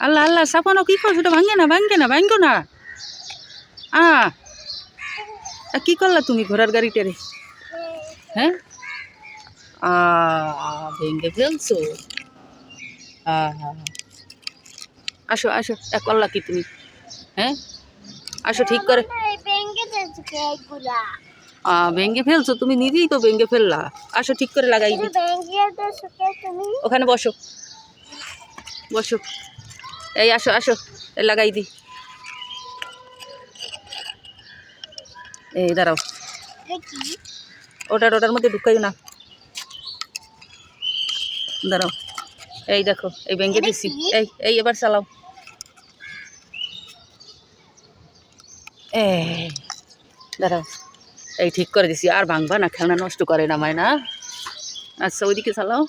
আল্লাহ আল্লাহ সাফানো কি করছো? ওটা ভাঙ্গে না ভাঙ্গে না ভাঙ্গো না। কি করলা তুমি ঘোড়ার গাড়িটারে? হ্যাঁ ভেঙ্গে ফেলছো। আসো আসো করলা কি তুমি? হ্যাঁ আসো ঠিক করে। ভেঙ্গে ফেলছো তুমি, নিজেই তো ভেঙ্গে ফেললা। আসো ঠিক করে লাগাই দি। ওখানে বসো বসো, এই আসো আসো লাগাই দি। এই দাঁড়াও, ওটার মধ্যে ঢুকাই না, দাঁড়াও। এই দেখো এই ভেঙ্গে দিছি। এই এই এবার চালাও। দাঁড়াও, এই ঠিক করে দিছি। আর ভাঙবা না, খেলনা নষ্ট করে না মায় না। আচ্ছা ওইদিকে চালাও।